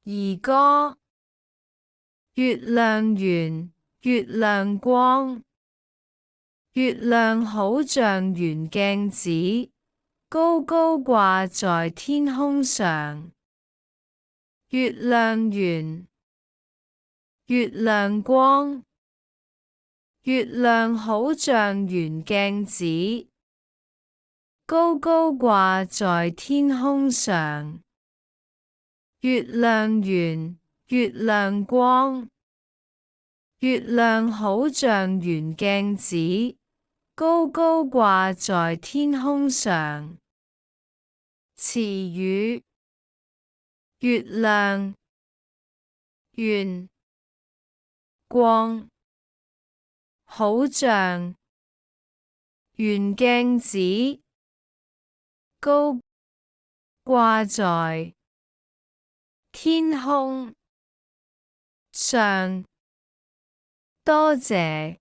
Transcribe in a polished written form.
兒歌，月亮圓，月亮光，月亮好像圓鏡子，高高掛在天空上。月亮圓，月亮光，月亮好像圓鏡子，高高掛在天空上。月亮圓，月亮光，月亮好像圓鏡子，高高掛在天空上。詞語：月亮、圓、光、好像、圓鏡子、高、掛在、天空上。多謝。